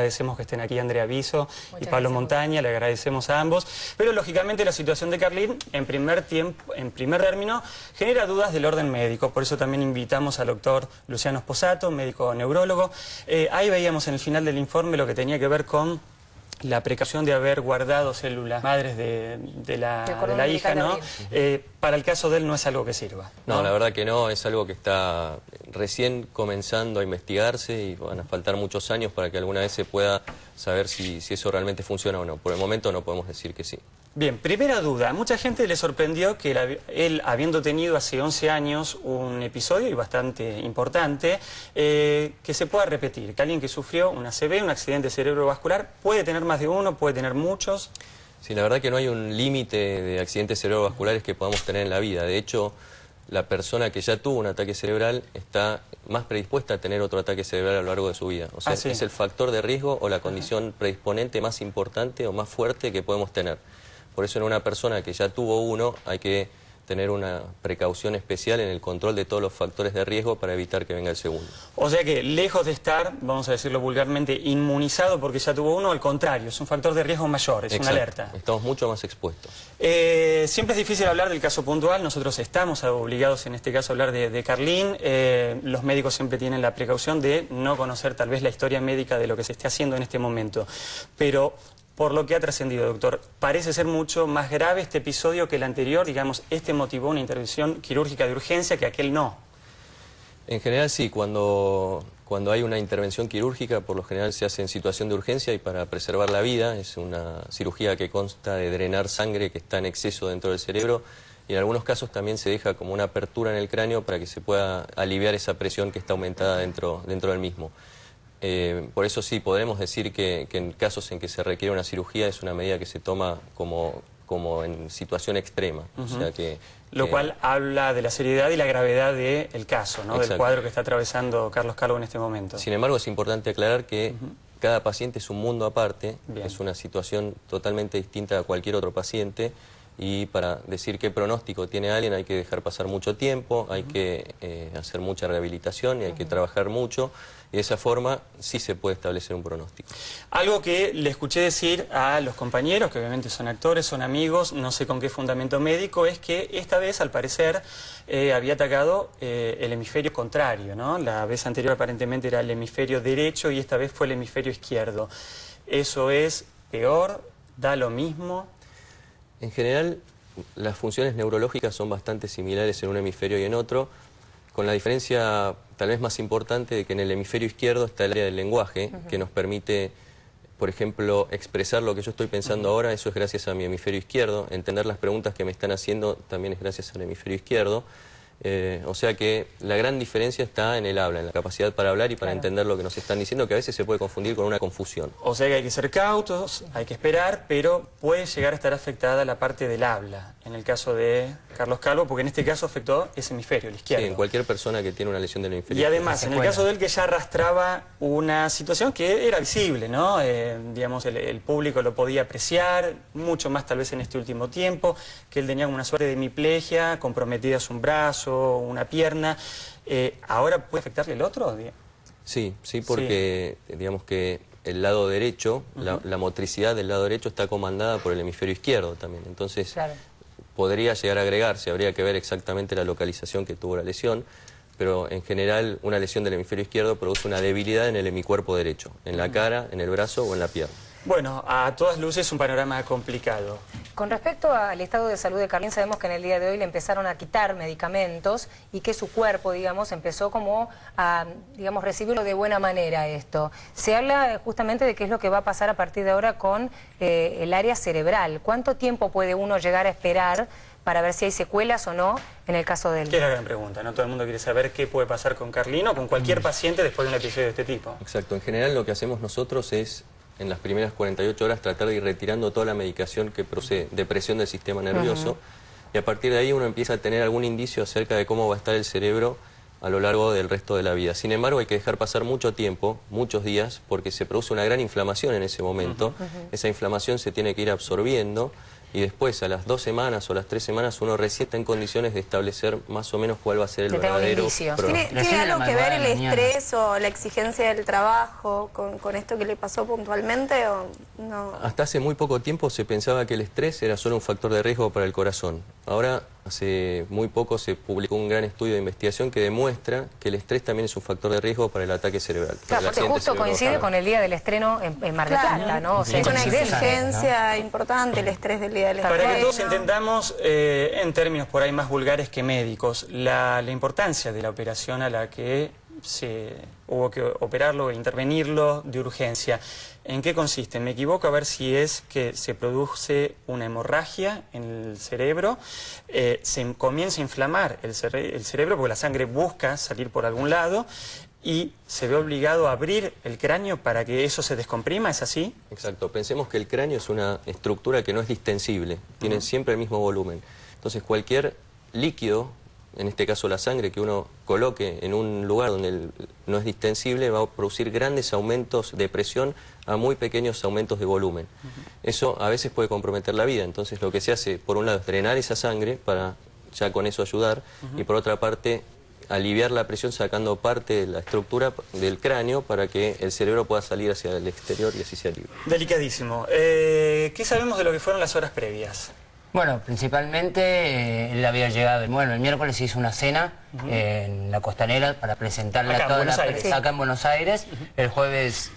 Agradecemos que estén aquí Andrea Viso y Pablo Montaña, le agradecemos a ambos, pero lógicamente la situación de Carlín en primer término genera dudas del orden médico, por eso también invitamos al doctor Luciano Sposato, médico neurólogo. Ahí veíamos en el final del informe lo que tenía que ver con la precaución de haber guardado células madres de la hija, ¿no? Para el caso de él no es algo que sirva, ¿no? No, la verdad que no, es algo que está recién comenzando a investigarse y van a faltar muchos años para que alguna vez se pueda saber si eso realmente funciona o no. Por el momento no podemos decir que sí. Bien, primera duda. Mucha gente le sorprendió que él, habiendo tenido hace 11 años un episodio y bastante importante, que se pueda repetir. Que alguien que sufrió una ACV, un accidente cerebrovascular, puede tener más de uno, puede tener muchos. Sí, la verdad que no hay un límite de accidentes cerebrovasculares que podamos tener en la vida. De hecho, la persona que ya tuvo un ataque cerebral está más predispuesta a tener otro ataque cerebral a lo largo de su vida. O sea, sí, es el factor de riesgo o la condición predisponente más importante o más fuerte que podemos tener. Por eso en una persona que ya tuvo uno hay que tener una precaución especial en el control de todos los factores de riesgo para evitar que venga el segundo. O sea que lejos de estar, vamos a decirlo vulgarmente, inmunizado porque ya tuvo uno, al contrario, es un factor de riesgo mayor, es una alerta. Estamos mucho más expuestos. Siempre es difícil hablar del caso puntual, nosotros estamos obligados en este caso a hablar de Carlín. Los médicos siempre tienen la precaución de no conocer tal vez la historia médica de lo que se esté haciendo en este momento. Pero por lo que ha trascendido, doctor, parece ser mucho más grave este episodio que el anterior. Digamos, este motivó una intervención quirúrgica de urgencia que aquel no. En general sí, cuando hay una intervención quirúrgica, por lo general se hace en situación de urgencia y para preservar la vida. Es una cirugía que consta de drenar sangre que está en exceso dentro del cerebro y en algunos casos también se deja como una apertura en el cráneo para que se pueda aliviar esa presión que está aumentada dentro del mismo. Por eso sí, podremos decir que en casos en que se requiere una cirugía es una medida que se toma como en situación extrema. O sea lo cual habla de la seriedad y la gravedad del caso, ¿no? Del cuadro que está atravesando Carlos Calvo en este momento. Sin embargo, es importante aclarar que cada paciente es un mundo aparte, es una situación totalmente distinta a cualquier otro paciente. Y para decir qué pronóstico tiene alguien hay que dejar pasar mucho tiempo, hay que hacer mucha rehabilitación y hay que trabajar mucho. Y de esa forma sí se puede establecer un pronóstico. Algo que le escuché decir a los compañeros, que obviamente son actores, son amigos, no sé con qué fundamento médico, es que esta vez al parecer había atacado el hemisferio contrario, ¿no? La vez anterior aparentemente era el hemisferio derecho y esta vez fue el hemisferio izquierdo. ¿Eso es peor? ¿Da lo mismo? En general, las funciones neurológicas son bastante similares en un hemisferio y en otro, con la diferencia tal vez más importante de que en el hemisferio izquierdo está el área del lenguaje, que nos permite, por ejemplo, expresar lo que yo estoy pensando ahora. Eso es gracias a mi hemisferio izquierdo. Entender las preguntas que me están haciendo también es gracias al hemisferio izquierdo. O sea que la gran diferencia está en el habla, en la capacidad para hablar y para entender lo que nos están diciendo, que a veces se puede confundir con una confusión. O sea que hay que ser cautos, hay que esperar, pero puede llegar a estar afectada la parte del habla, en el caso de Carlos Calvo, porque en este caso afectó ese hemisferio, el izquierdo. Sí, en cualquier persona que tiene una lesión del hemisferio y además, en el caso de él que ya arrastraba una situación que era visible, ¿no? Digamos, el público lo podía apreciar, mucho más tal vez en este último tiempo, que él tenía una suerte de hemiplegia, comprometidas un brazo, una pierna. ¿Ahora puede afectarle el otro? Sí, porque digamos que el lado derecho, la motricidad del lado derecho está comandada por el hemisferio izquierdo también. Entonces podría llegar a agregarse, habría que ver exactamente la localización que tuvo la lesión, pero en general una lesión del hemisferio izquierdo produce una debilidad en el hemicuerpo derecho, en la cara, en el brazo o en la pierna. Bueno, a todas luces un panorama complicado. Con respecto al estado de salud de Carlín, sabemos que en el día de hoy le empezaron a quitar medicamentos y que su cuerpo, digamos, empezó como a, digamos, recibirlo de buena manera esto. Se habla justamente de qué es lo que va a pasar a partir de ahora con el área cerebral. ¿Cuánto tiempo puede uno llegar a esperar para ver si hay secuelas o no en el caso de él? Que es la gran pregunta, ¿no? Todo el mundo quiere saber qué puede pasar con Carlín o con cualquier paciente después de un episodio de este tipo. Exacto. En general lo que hacemos nosotros es, en las primeras 48 horas, tratar de ir retirando toda la medicación que procede de presión del sistema nervioso y a partir de ahí uno empieza a tener algún indicio acerca de cómo va a estar el cerebro a lo largo del resto de la vida. Sin embargo, hay que dejar pasar mucho tiempo, muchos días, porque se produce una gran inflamación en ese momento. Esa inflamación se tiene que ir absorbiendo y después a las 2 semanas o las 3 semanas uno recién está en condiciones de establecer más o menos cuál va a ser el verdadero problema. ¿Tiene algo que ver el estrés o la exigencia del trabajo con esto que le pasó puntualmente o no? Hasta hace muy poco tiempo se pensaba que el estrés era solo un factor de riesgo para el corazón. Ahora, hace muy poco se publicó un gran estudio de investigación que demuestra que el estrés también es un factor de riesgo para el ataque cerebral. Claro, porque justo coincide con el día del estreno en Mar del Plata, ¿no? O sea, es una coincidencia, exigencia importante el estrés del día del estreno. Para que todos entendamos, en términos por ahí más vulgares que médicos, la importancia de la operación a la que se hubo que operarlo, intervenirlo de urgencia. ¿En qué consiste? Me equivoco, a ver si es que se produce una hemorragia en el cerebro, se comienza a inflamar el cerebro porque la sangre busca salir por algún lado y se ve obligado a abrir el cráneo para que eso se descomprima, ¿es así? Exacto, pensemos que el cráneo es una estructura que no es distensible, tiene siempre el mismo volumen. Entonces cualquier líquido, en este caso la sangre, que uno coloque en un lugar donde no es distensible, va a producir grandes aumentos de presión a muy pequeños aumentos de volumen. Eso a veces puede comprometer la vida, entonces lo que se hace, por un lado, es drenar esa sangre para ya con eso ayudar, y por otra parte, aliviar la presión sacando parte de la estructura del cráneo para que el cerebro pueda salir hacia el exterior y así se alivie. Delicadísimo. ¿Qué sabemos de lo que fueron las horas previas? Bueno, principalmente él había llegado, bueno, el miércoles se hizo una cena en la Costanera para presentarle a toda la prensa acá en Buenos Aires. El jueves...